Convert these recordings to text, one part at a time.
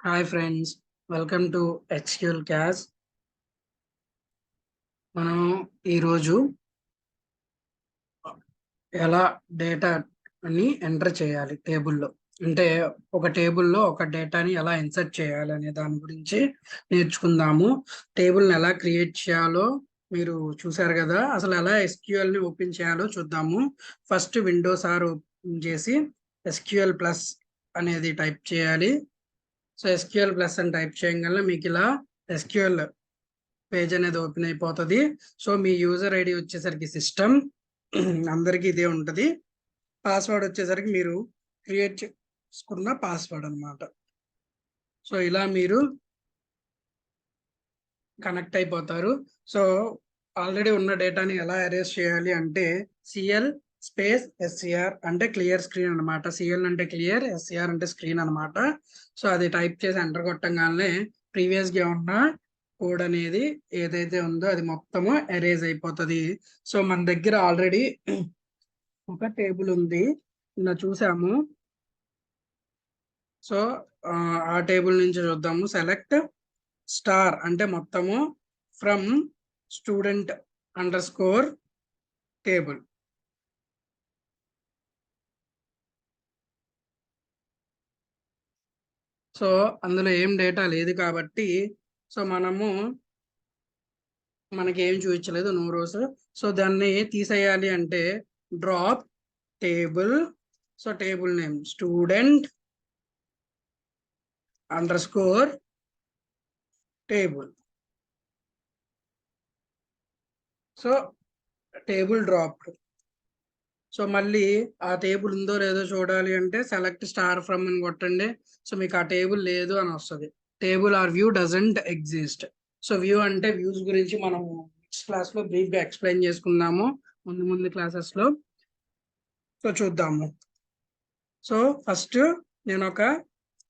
Hi friends, welcome to XQL class. మనం ఈరోజు ఎలా డేటా అని ఎంటర్ చేయాలి టేబుల్లో, అంటే ఒక టేబుల్లో ఒక డేటాని ఎలా ఇన్సర్ట్ చేయాలి అనే దాని గురించి నేర్చుకుందాము. టేబుల్ని ఎలా క్రియేట్ చేయాలో మీరు చూసారు కదా. అసలు ఎలా ఎస్క్యూఎల్ని ఓపెన్ చేయాలో చూద్దాము. ఫస్ట్ విండోస్ ఆర్ ఓపెన్ చేసి ఎస్క్యూఎల్ ప్లస్ అనేది టైప్ చేయాలి. సో ఎస్క్యూఎల్ ప్లస్ అని టైప్ చేయగల మీకు ఇలా ఎస్క్యూఎల్ పేజ్ అనేది ఓపెన్ అయిపోతుంది. సో మీ యూజర్ ఐడి వచ్చేసరికి సిస్టమ్, అందరికీ ఇదే ఉంటుంది. పాస్వర్డ్ వచ్చేసరికి మీరు క్రియేట్ చేసుకున్న పాస్వర్డ్ అన్నమాట. సో ఇలా మీరు కనెక్ట్ అయిపోతారు. సో ఆల్రెడీ ఉన్న డేటాని ఎలా అరేంజ్ చేయాలి అంటే సిఎల్ స్పేస్ ఎస్సిఆర్ అంటే క్లియర్ స్క్రీన్ అనమాట. సిఎల్ అంటే క్లియర్, ఎస్సిఆర్ అంటే స్క్రీన్ అనమాట. సో అది టైప్ చేసి ఎంటర్ కొట్టంగానే ప్రీవియస్గా ఉన్న కోడ్ అనేది ఏదైతే ఉందో అది మొత్తము ఎరేజ్ అయిపోతుంది. సో మన దగ్గర ఆల్రెడీ ఒక టేబుల్ ఉంది, నిన్న చూసాము. సో ఆ టేబుల్ నుంచి చూద్దాము. సెలెక్ట్ స్టార్ అంటే మొత్తము from student under score table. So అందులో ఏం డేటా లేదు కాబట్టి సో మనకి ఏం చూపించలేదు, నో రోస్. సో దాన్ని తీసేయాలి అంటే drop table. So table name student under score table. So table dropped. So మళ్ళీ ఆ టేబుల్ ఉందో లేదో చూడాలి అంటే సెలెక్ట్ స్టార్ ఫ్రమ్ అని కొట్టండి. సో మీకు ఆ టేబుల్ లేదు అని వస్తుంది. Table or view doesn't exist. So view అంటే వ్యూస్ గురించి మనం నెక్స్ట్ క్లాస్ లో బ్రీఫ్ గా ఎక్స్ప్లెయిన్ చేసుకుందాము, ముందు క్లాసెస్ లో. సో చూద్దాము. సో ఫస్ట్ నేను ఒక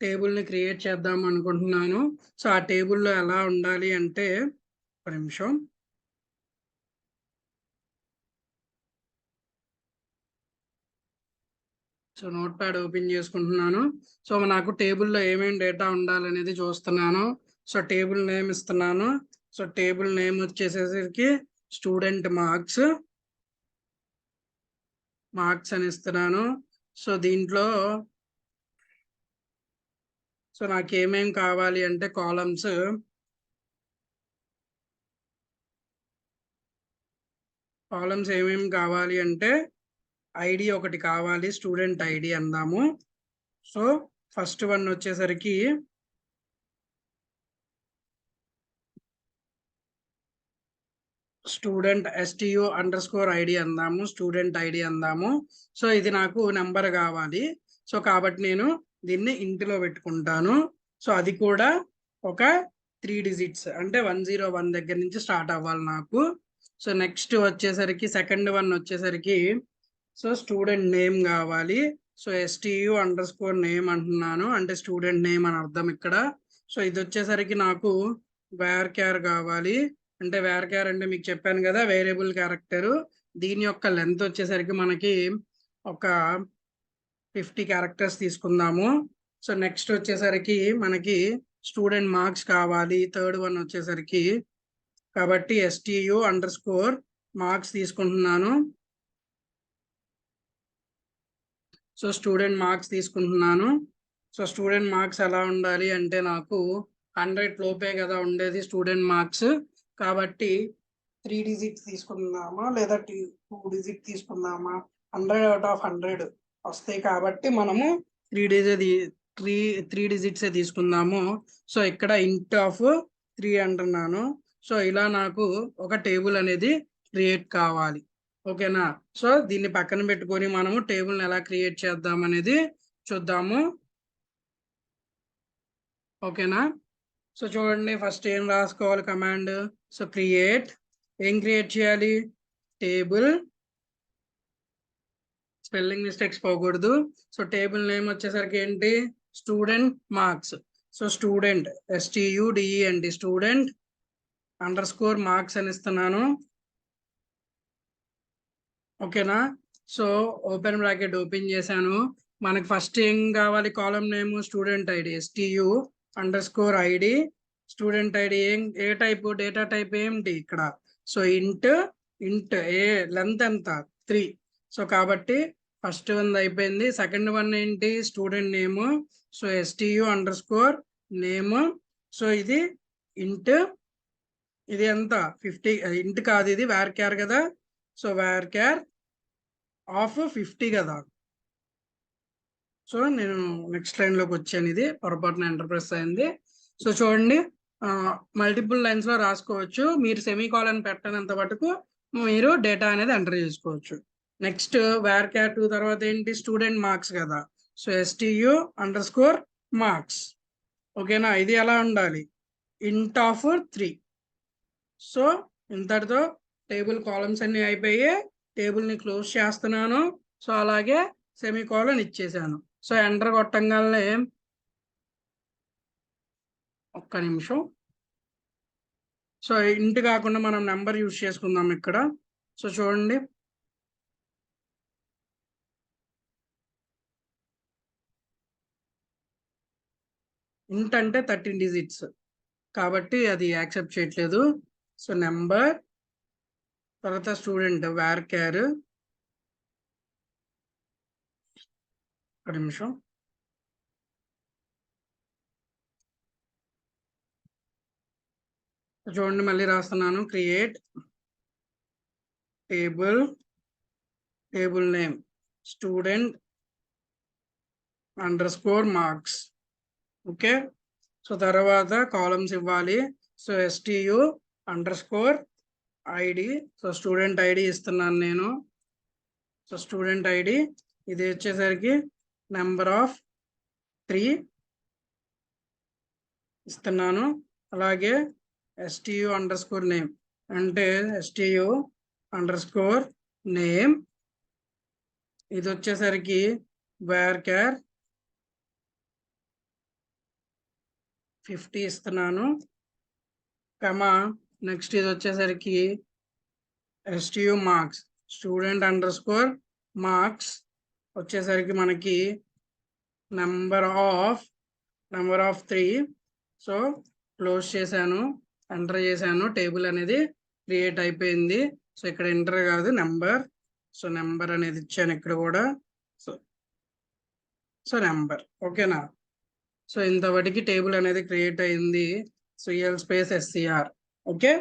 టేబుల్ ని క్రియేట్ చేద్దాం అనుకుంటున్నాను. సో ఆ టేబుల్లో ఎలా ఉండాలి అంటే, ఒక నిమిషం. సో నోట్ ప్యాడ్ ఓపెన్ చేసుకుంటున్నాను. సో నాకు టేబుల్లో ఏమేమి డేటా ఉండాలనేది చూస్తున్నాను. సో టేబుల్ నేమ్ ఇస్తున్నాను. సో టేబుల్ నేమ్ వచ్చేసేసరికి స్టూడెంట్ మార్క్స్ అని ఇస్తున్నాను. సో దీంట్లో సో నాకు ఏమేమి కావాలి అంటే కాలమ్స్ ఏమేమి కావాలి అంటే ఐడి ఒకటి కావాలి, స్టూడెంట్ ఐడి అందాము. సో ఫస్ట్ వన్ వచ్చేసరికి student STU under score ID అందాము, స్టూడెంట్ ఐడి అందాము. సో ఇది నాకు నెంబర్ కావాలి. సో కాబట్టి నేను దీన్ని ఇంటిలో పెట్టుకుంటాను. సో అది కూడా ఒక 3 డిజిట్స్ అంటే 101 దగ్గర నుంచి స్టార్ట్ అవ్వాలి నాకు. సో నెక్స్ట్ వచ్చేసరికి సెకండ్ వన్ వచ్చేసరికి సో స్టూడెంట్ నేమ్ కావాలి. So STU under score name అంటున్నాను, అంటే స్టూడెంట్ నేమ్ అని అర్థం ఇక్కడ. సో ఇది వచ్చేసరికి నాకు వేర్ క్యార్ కావాలి. అంటే వేర్ క్యార్ అంటే మీకు చెప్పాను కదా, వేరియబుల్ క్యారెక్టర్. దీని యొక్క లెంత్ వచ్చేసరికి మనకి ఒక 50 క్యారెక్టర్స్ తీసుకుందాము. సో నెక్స్ట్ వచ్చేసరికి మనకి స్టూడెంట్ మార్క్స్ కావాలి, థర్డ్ వన్ వచ్చేసరికి. కాబట్టి ఎస్టియు అండర్ స్కోర్ మార్క్స్ తీసుకుంటున్నాను. సో స్టూడెంట్ మార్క్స్ తీసుకుంటున్నాను. సో స్టూడెంట్ మార్క్స్ ఎలా ఉండాలి అంటే నాకు 100 లోపే కదా ఉండేది స్టూడెంట్ మార్క్స్. కాబట్టి 3 డిజిట్స్ తీసుకుందామా లేదా 2 డిజిట్ తీసుకుందామా? 100/100 వస్తాయి కాబట్టి మనము 3 డిజిట్సే తీసుకుందాము. సో ఇక్కడ ఇంట్ ఆఫ్ 3 అంటున్నాను. సో ఇలా నాకు ఒక టేబుల్ అనేది క్రియేట్ కావాలి. ఓకేనా? సో దీన్ని పక్కన పెట్టుకొని మనము టేబుల్ని ఎలా క్రియేట్ చేద్దాం అనేది చూద్దాము. ఓకేనా? సో చూడండి, ఫస్ట్ ఏం రాసుకోవాలి కమాండ్. సో ఏం క్రియేట్ చేయాలి? టేబుల్. స్పెల్లింగ్ మిస్టేక్స్ పోకూడదు. సో టేబుల్ నేమ్ వచ్చేసరికి ఏంటి? Student marks. So student STUDENT student underscore marks అని ఇస్తున్నాను. ఓకేనా? సో ఓపెన్ బ్రాకెట్ ఓపెన్ చేశాను. మనకి ఫస్ట్ ఏం కావాలి? Column name student ID STU underscore ID student ID ఏ టైప్ డేటా టైప్ ఏంటి ఇక్కడ సో ఇంట్ ఏ లెంత్ ఎంత 3 సో కాబట్టి ఫస్ట్ వన్ అయిపోయింది సెకండ్ వన్ ఏంటి student name so STU_name so ఇది ఇంట్ ఇది ఎంత 50 ఇంట్ కాదు ఇది varchar కదా సో varchar ఆఫ్ 50 కదా సో నేను నెక్స్ట్ లైన్ లోకి వచ్చాను ఇది పొరపాటున ఎంటర్ప్రెస్ అయింది సో చూడండి మల్టిపుల్ లైన్స్ లో రాసుకోవచ్చు మీరు సెమీకోలన్ పెట్టనంత మటుకు మీరు డేటా అనేది ఎంటర్ చేసుకోవచ్చు నెక్స్ట్ varchar 2 తర్వాత ఏంటి స్టూడెంట్ మార్క్స్ కదా సో STU_marks ఓకేనా ఇది ఎలా ఉండాలి ఇంట్ ఆఫ్ 3 సో ఇంతటితో టేబుల్ కాలమ్స్ అన్ని అయిపోయి టేబుల్ ని క్లోజ్ చేస్తున్నాను సో అలాగే సెమీకోలన్ ఇచ్చేసాను సో ఎంటర్ కొట్టంగానే ఒక్క నిమిషం సో ఇంటి కాకుండా మనం నెంబర్ యూజ్ చేసుకుందాం ఇక్కడ సో చూడండి ఇంట్ అంటే 13 డిజిట్స్ కాబట్టి అది యాక్సెప్ట్ చేయట్లేదు సో నెంబర్ తర్వాత స్టూడెంట్ varchar ఒక నిమిషం చూడండి మళ్ళీ రాస్తున్నాను create table name student _marks okay so తర్వాత కాలమ్స్ ఇవ్వాలి so STU_ID so student ID ఇస్తున్నాను నేను సో స్టూడెంట్ ఐడి ఇది వచ్చేసరికి నెంబర్ ఆఫ్ 3 ఇస్తున్నాను అలాగే STU_name అంటే STU_name ఇది వచ్చేసరికి varchar 50 ఇస్తున్నాను కమా నెక్స్ట్ ఇది వచ్చేసరికి STU_marks student_marks వచ్చేసరికి మనకి నెంబర్ ఆఫ్ 3 సో క్లోజ్ చేశాను ఎంటర్ చేశాను టేబుల్ అనేది క్రియేట్ అయిపోయింది సో ఇక్కడ ఎంటర్ కాదు నెంబర్ సో నెంబర్ అనేది ఇచ్చాను ఇక్కడ కూడా సో నెంబర్ ఓకేనా సో ఇంతవరకు టేబుల్ అనేది క్రియేట్ అయింది సో SCR ఓకే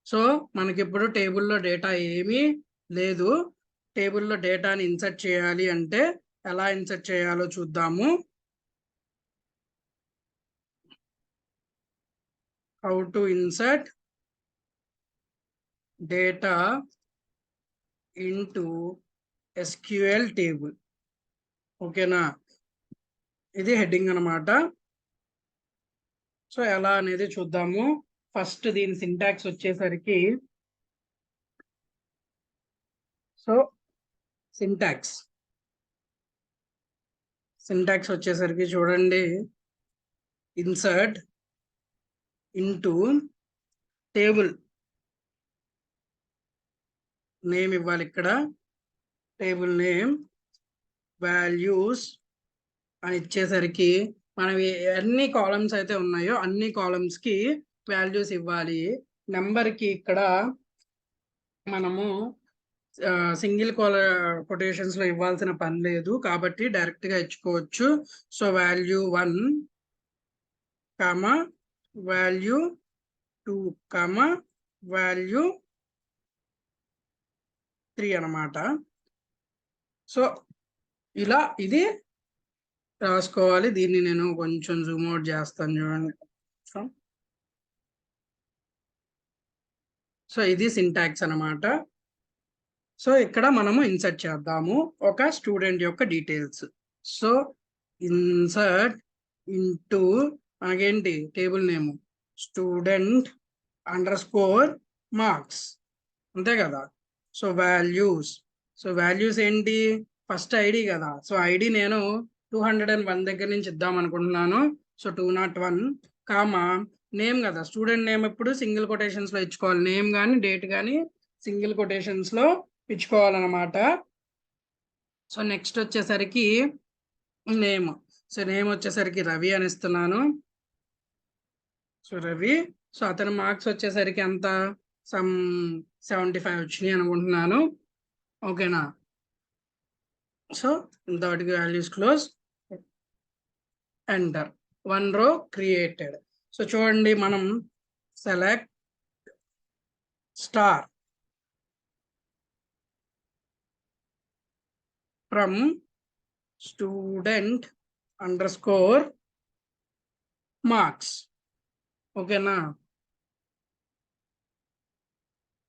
సో మనకి ఇప్పుడు టేబుల్లో డేటా ఏమీ లేదు టేబుల్లో డేటాని ఇన్సర్ట్ చేయాలి అంటే ఎలా ఇన్సర్ట్ చేయాలో చూద్దాము how to insert data into SQL table ఓకేనా ఇది హెడ్డింగ్ అన్నమాట సో ఎలా అనేది చూద్దాము ఫస్ట్ దీని సింటాక్స్ వచ్చేసరికి సో సింటాక్స్ వచ్చేసరికి చూడండి ఇన్సర్ట్ ఇంటూ టేబుల్ నేమ్ ఇవ్వాలి ఇక్కడ టేబుల్ నేమ్ వాల్యూస్ అని ఇచ్చేసరికి మనం ఎన్ని కాలమ్స్ అయితే ఉన్నాయో అన్ని కాలమ్స్ కి వాల్యూస్ ఇవ్వాలి నెంబర్ కి ఇక్కడ మనము సింగిల్ కొటేషన్స్ లో ఇవ్వాల్సిన పని లేదు కాబట్టి డైరెక్ట్ గా ఇచ్చుకోవచ్చు so value 1 comma value 2 comma value 3 అన్నమాట సో ఇలా ఇది రాసుకోవాలి దీన్ని నేను కొంచెం జూమ్ అవుట్ చేస్తాను చూడండి సో ఇది సింటాక్స్ అన్నమాట సో ఇక్కడ మనము ఇన్సర్ట్ చేద్దాము ఒక స్టూడెంట్ యొక్క డీటెయిల్స్ సో ఇన్సర్ట్ ఇంటూ మనకేంటి టేబుల్ నేమ్ student_marks అంతే కదా సో వాల్యూస్ ఏంటి ఫస్ట్ ఐడి కదా సో ఐడి నేను 201 దగ్గర నుంచి ఇద్దాం అనుకుంటున్నాను సో 201 కామా నేమ్ కదా స్టూడెంట్ నేమ్ ఎప్పుడు సింగిల్ కొటేషన్స్ లో ఇచ్చుకోవాలి నేమ్ కానీ డేట్ కానీ సింగిల్ కొటేషన్స్ లో ఇచ్చుకోవాలన్నమాట సో నెక్స్ట్ వచ్చేసరికి నేమ్ సో నేమ్ వచ్చేసరికి రవి అని ఇస్తున్నాను. సో రవి. సో అతని మార్క్స్ వచ్చేసరికి ఎంత, సమ్ 75 వచ్చినాయి అనుకుంటున్నాను. ఓకేనా. సో ఇంతవరకు వాల్యూస్ క్లోజ్, ఎంటర్. 1 రో క్రియేటెడ్. సో చూడండి, మనం select star from student underscore marks. ఓకేనా.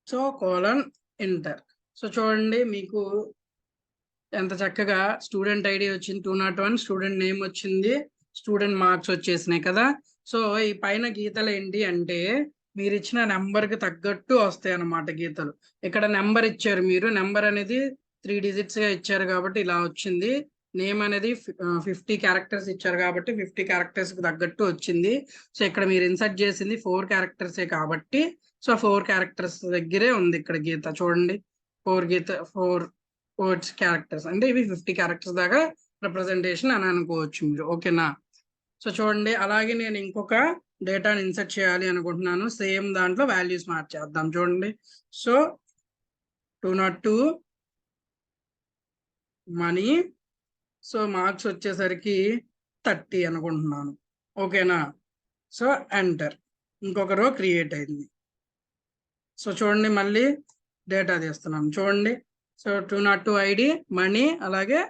So colon enter. సో చూడండి, మీకు ఎంత చక్కగా స్టూడెంట్ ఐడి వచ్చింది 201, స్టూడెంట్ నేమ్ వచ్చింది, స్టూడెంట్ మార్క్స్ వచ్చేసినాయి కదా. సో ఈ పైన గీతలు ఏంటి అంటే మీరు ఇచ్చిన నెంబర్కి తగ్గట్టు వస్తాయి అన్నమాట గీతలు. ఇక్కడ నెంబర్ ఇచ్చారు మీరు, నెంబర్ అనేది 3 digits గా ఇచ్చారు కాబట్టి ఇలా వచ్చింది. నేమ్ అనేది 50 characters ఇచ్చారు కాబట్టి 50 characters కి తగ్గట్టు వచ్చింది. సో ఇక్కడ మీరు ఇన్సర్ట్ చేసింది 4 characters కాబట్టి సో 4 characters దగ్గరే ఉంది ఇక్కడ గీత. చూడండి 4 వర్డ్స్ క్యారెక్టర్స్ అంటే ఇవి 50 characters దాకా రిప్రజెంటేషన్ అని అనుకోవచ్చు మీరు. ఓకేనా. సో చూడండి, అలాగే నేను ఇంకొక డేటాని ఇన్సర్ట్ చేయాలి అనుకుంటున్నాను. సేమ్ దాంట్లో వాల్యూస్ మార్చేద్దాం. చూడండి, సో 202 మనీ, సో మార్క్స్ వచ్చేసరికి 30 అనుకుంటున్నాను. ఓకేనా. So enter. ఇంకొక రో క్రియేట్ అయింది. సో చూడండి, మళ్ళీ డేటా తీస్తున్నాను. చూడండి, సో 202 ఐడి, మనీ, అలాగే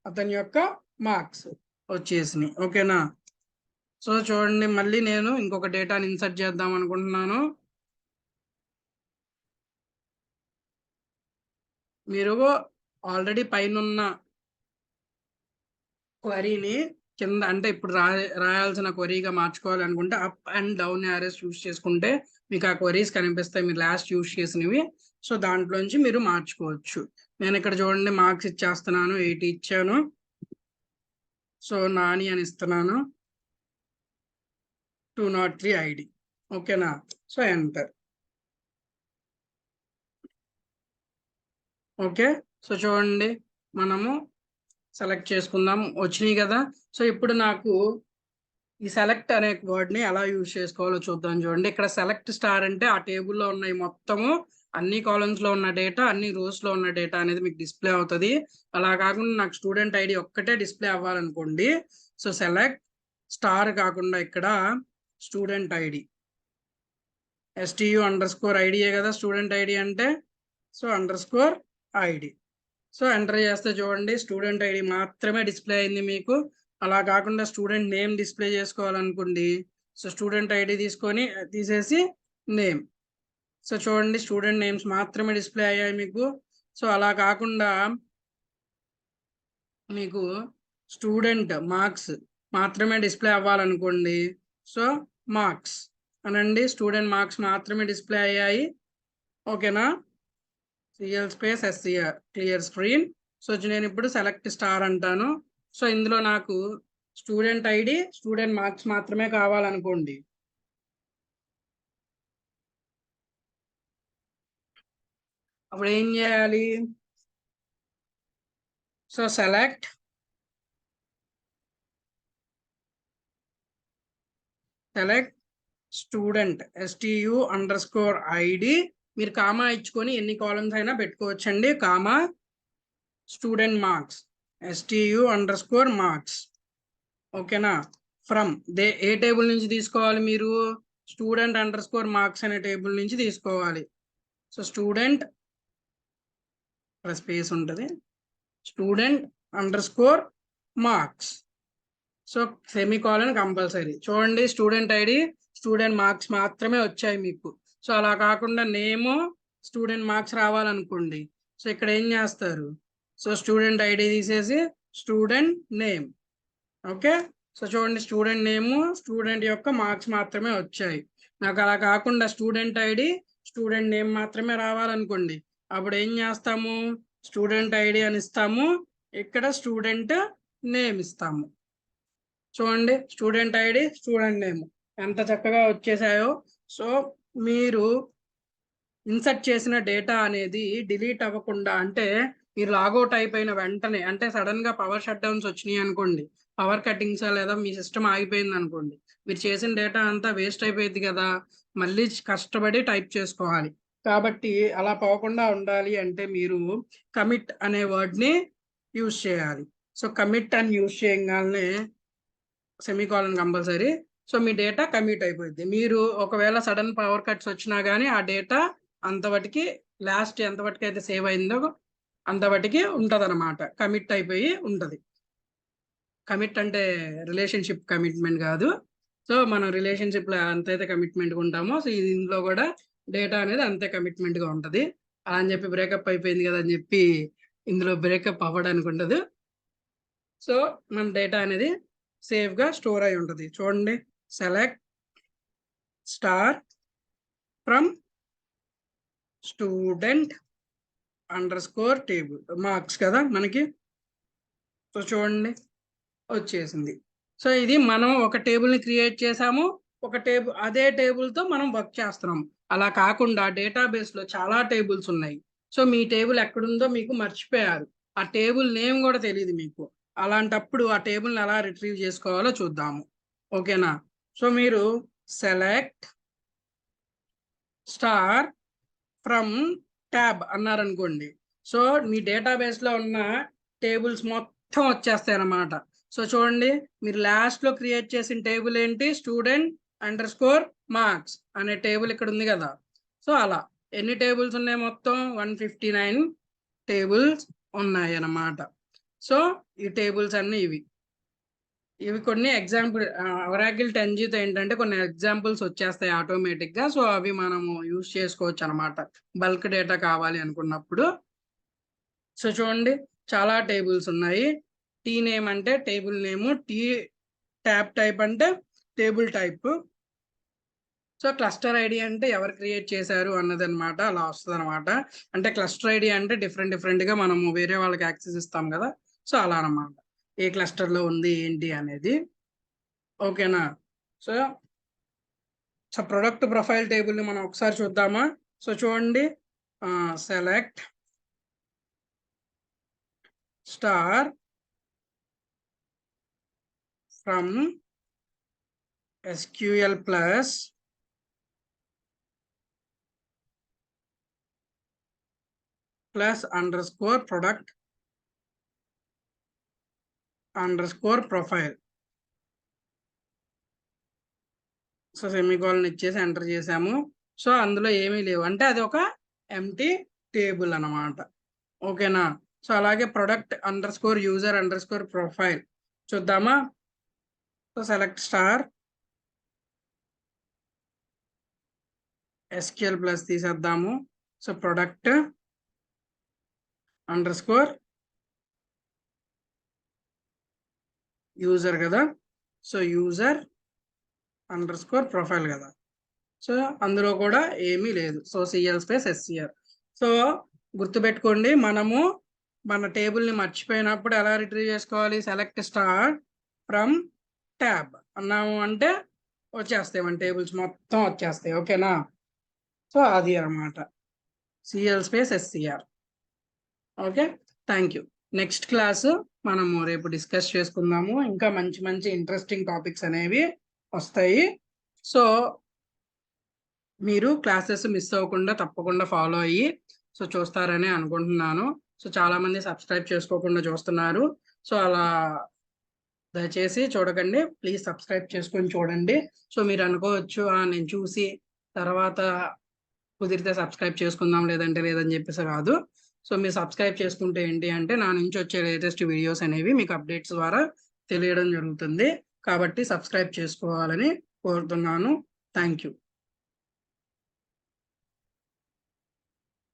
అతని యొక్క మార్క్స్ వచ్చేసినాయి. ఓకేనా. సో చూడండి, మళ్ళీ నేను ఇంకొక డేటాని ఇన్సర్ట్ చేద్దాం అనుకుంటున్నాను. మీరు ఆల్రెడీ పైన క్వరీని కింద అంటే ఇప్పుడు రాయాల్సిన క్వరీగా మార్చుకోవాలి అనుకుంటే up and down arrows use చేసుకుంటే మీకు ఆ క్వరీస్ కనిపిస్తాయి, మీరు లాస్ట్ యూస్ చేసినవి. సో దాంట్లోంచి మీరు మార్చుకోవచ్చు. నేను ఇక్కడ చూడండి మార్క్స్ ఇచ్చేస్తున్నాను, 80 ఇచ్చాను. సో నాని అని ఇస్తున్నాను, 203 ఐడి. ఓకేనా. So enter. ఓకే. సో చూడండి, మనము సెలెక్ట్ చేసుకుందాం, వచ్చినాయి కదా. సో ఇప్పుడు నాకు ఈ సెలెక్ట్ అనే వర్డ్ని ఎలా యూజ్ చేసుకోవాలో చూద్దాం. చూడండి, ఇక్కడ సెలెక్ట్ స్టార్ అంటే ఆ టేబుల్లో ఉన్నాయి మొత్తము అన్ని కాలమ్స్లో ఉన్న డేటా, అన్ని రోస్లో ఉన్న డేటా అనేది మీకు డిస్ప్లే అవుతుంది. అలా కాకుండా నాకు స్టూడెంట్ ఐడి ఒక్కటే డిస్ప్లే అవ్వాలనుకోండి, సో సెలెక్ట్ స్టార్ కాకుండా ఇక్కడ స్టూడెంట్ ఐడి, STU_ID కదా స్టూడెంట్ ఐడి అంటే. So _ID. సో ఎంటర్ చేస్తే చూడండి, స్టూడెంట్ ఐడి మాత్రమే డిస్ప్లే అయింది మీకు. అలా కాకుండా స్టూడెంట్ నేమ్ డిస్ప్లే చేసుకోవాలనుకోండి, సో స్టూడెంట్ ఐడి తీసేసి నేమ్. సో చూడండి, స్టూడెంట్ నేమ్స్ మాత్రమే డిస్ప్లే అయ్యాయి మీకు. సో అలా కాకుండా మీకు స్టూడెంట్ మార్క్స్ మాత్రమే డిస్ప్లే అవ్వాలనుకోండి, సో మార్క్స్ అనండి, స్టూడెంట్ మార్క్స్ మాత్రమే డిస్ప్లే అయ్యాయి. ఓకేనా. CL_SCR clear screen. సో నేను ఇప్పుడు సెలెక్ట్ స్టార్ అంటాను. సో ఇందులో నాకు స్టూడెంట్ ఐడి, స్టూడెంట్ మార్క్స్ మాత్రమే కావాలనుకోండి, అప్పుడు ఏం చేయాలి, సో సెలెక్ట్ స్టూడెంట్ STU_ID. మీరు కామా ఇచ్చుకొని ఎన్ని కాలమ్స్ అయినా పెట్టుకోవచ్చండి. Comma student marks STU_marks. ఓకేనా. ఫ్రమ్ ఏ టేబుల్ నుంచి తీసుకోవాలి మీరు, student_marks అనే టేబుల్ నుంచి తీసుకోవాలి. సో స్టూడెంట్ స్పేస్ ఉంటుంది, student_marks. So semicolon compulsory. చూడండి, స్టూడెంట్ ఐడి, స్టూడెంట్ మార్క్స్ మాత్రమే వచ్చాయి మీకు. సో అలా కాకుండా నేమ్, స్టూడెంట్ మార్క్స్ రావాలనుకోండి, సో ఇక్కడ ఏం చేస్తారు, సో స్టూడెంట్ ఐడి తీసేసి స్టూడెంట్ నేమ్. ఓకే. సో చూడండి, స్టూడెంట్ నేమ్, స్టూడెంట్ యొక్క మార్క్స్ మాత్రమే వచ్చాయి. నాకు అలా కాకుండా స్టూడెంట్ ఐడి, స్టూడెంట్ నేమ్ మాత్రమే రావాలనుకోండి, అప్పుడు ఏం చేస్తాము, స్టూడెంట్ ఐడి అని ఇస్తాము, ఇక్కడ స్టూడెంట్ నేమ్ ఇస్తాము. చూడండి, స్టూడెంట్ ఐడి, స్టూడెంట్ నేమ్ ఎంత చక్కగా వచ్చేసాయో. సో మీరు ఇన్సర్ట్ చేసిన డేటా అనేది డిలీట్ అవ్వకుండా, అంటే మీరు లాగౌట్ అయిపోయిన వెంటనే, అంటే సడన్ గా పవర్ షట్ డౌన్స్ వచ్చినాయి అనుకోండి, పవర్ కటింగ్స్ లేదా మీ సిస్టమ్ ఆగిపోయింది అనుకోండి, మీరు చేసిన డేటా అంతా వేస్ట్ అయిపోయింది కదా, మళ్ళీ కష్టపడి టైప్ చేసుకోవాలి. కాబట్టి అలా పోకుండా ఉండాలి అంటే మీరు కమిట్ అనే వర్డ్ని యూజ్ చేయాలి. సో కమిట్ అని యూజ్ చేయగానే సెమీకోలన్ కంపల్సరీ. సో మీ డేటా కమిట్ అయిపోయింది. మీరు ఒకవేళ సడన్ పవర్ కట్స్ వచ్చినా కానీ ఆ డేటా అంతవరకు లాస్ట్ ఎంతవరకు అయితే సేవ్ అయిందో అంతవరకు ఉంటుంది అనమాట, కమిట్ అయిపోయి ఉంటుంది. కమిట్ అంటే రిలేషన్షిప్ కమిట్మెంట్ కాదు. సో మనం రిలేషన్షిప్లో ఎంతైతే కమిట్మెంట్గా ఉంటామో, సో ఇందులో కూడా డేటా అనేది అంతే కమిట్మెంట్గా ఉంటుంది. అలా అని చెప్పి బ్రేకప్ అయిపోయింది కదా అని చెప్పి ఇందులో బ్రేకప్ అవ్వడానికి ఉండదు. సో మన డేటా అనేది సేఫ్గా స్టోర్ అయి ఉంటుంది. చూడండి, select star from student under score table marks కదా మనకి. సో చూడండి వచ్చేసింది. సో ఇది మనం ఒక టేబుల్ని క్రియేట్ చేసాము, ఒక టేబుల్ అదే టేబుల్తో మనం వర్క్ చేస్తున్నాం. అలా కాకుండా డేటాబేస్లో చాలా టేబుల్స్ ఉన్నాయి. సో మీ టేబుల్ ఎక్కడుందో మీకు మర్చిపోయారు, ఆ టేబుల్ నేమ్ కూడా తెలియదు మీకు. అలాంటప్పుడు ఆ టేబుల్ని ఎలా రిట్రీవ్ చేసుకోవాలో చూద్దాము. ఓకేనా? సో మీరు సెలెక్ట్ స్టార్ ఫ్రమ్ ట్యాబ్ అన్నారనుకోండి, సో మీ డేటాబేస్లో ఉన్న టేబుల్స్ మొత్తం వచ్చేస్తాయి అన్నమాట. సో చూడండి, మీరు లాస్ట్లో క్రియేట్ చేసిన టేబుల్ ఏంటి, స్టూడెంట్ అండర్ స్కోర్ మార్క్స్ అనే టేబుల్ ఇక్కడ ఉంది కదా. సో అలా ఎన్ని టేబుల్స్ ఉన్నాయి, మొత్తం 159 టేబుల్స్ ఉన్నాయి అన్నమాట. సో ఈ టేబుల్స్ అన్నీ ఇవి కొన్ని ఎగ్జాంపుల్. ఒరాకిల్ 10Gతో ఏంటంటే కొన్ని ఎగ్జాంపుల్స్ వచ్చేస్తాయి ఆటోమేటిక్గా. సో అవి మనము యూజ్ చేసుకోవచ్చు అనమాట బల్క్ డేటా కావాలి అనుకున్నప్పుడు. సో చూడండి, చాలా టేబుల్స్ ఉన్నాయి. టీ నేమ్ అంటే టేబుల్ నేము, టీ ట్యాబ్ టైప్ అంటే table type. So cluster ID అంటే ఎవరు క్రియేట్ చేశారు అన్నది అనమాట, అలా వస్తుంది అనమాట. అంటే క్లస్టర్ ఐడి అంటే డిఫరెంట్గా మనము వేరే వాళ్ళకి యాక్సెస్ ఇస్తాం కదా. సో అలా అనమాట, ఏ క్లస్టర్లో ఉంది ఏంటి అనేది. ఓకేనా? సో సో ప్రొడక్ట్ ప్రొఫైల్ టేబుల్ని మనం ఒకసారి చూద్దామా. సో చూడండి, select star from SQL plus under score product under score profile. So semicolon ఇచ్చేసి ఎంటర్ చేసాము. సో అందులో ఏమీ లేవు, అంటే అది ఒక ఎంటీ టేబుల్ అన్నమాట. ఓకేనా? సో అలాగే product under score user under score profile చూద్దామా. So select star SQL plus తీసేద్దాము. So product under score user కదా. So user under score profile కదా. సో అందులో కూడా ఏమీ లేదు. So CL space SCR. So గుర్తుపెట్టుకోండి, మనము మన టేబుల్ని మర్చిపోయినప్పుడు ఎలా రిట్రీవ్ చేసుకోవాలి, సెలెక్ట్ స్టార్ ఫ్రమ్ ట్యాబ్ అన్నాము అంటే వచ్చేస్తాయి, మన టేబుల్స్ మొత్తం వచ్చేస్తాయి. ఓకేనా? సో అది అన్నమాట, CL space SCR. Okay, thank you. Next class మనము రేపు డిస్కస్ చేసుకుందాము. ఇంకా మంచి మంచి ఇంట్రెస్టింగ్ టాపిక్స్ అనేవి వస్తాయి. సో మీరు క్లాసెస్ మిస్ అవ్వకుండా తప్పకుండా ఫాలో అయ్యి సో చూస్తారని అనుకుంటున్నాను. సో చాలా మంది సబ్స్క్రైబ్ చేసుకోకుండా చూస్తున్నారు. సో అలా దయచేసి చూడకండి, ప్లీజ్ సబ్స్క్రైబ్ చేసుకొని చూడండి. సో మీరు అనుకోవచ్చు, నేను చూసి తర్వాత కుదిరితే సబ్స్క్రైబ్ చేసుకుందాం లేదంటే లేదని చెప్పేసి కాదు. సో మీరు సబ్స్క్రైబ్ చేసుకుంటే ఏంటి అంటే నా నుంచి వచ్చే లేటెస్ట్ వీడియోస్ అనేవి మీకు అప్డేట్స్ ద్వారా తెలియడం జరుగుతుంది. కాబట్టి సబ్స్క్రైబ్ చేసుకోవాలని కోరుతున్నాను. Thank you.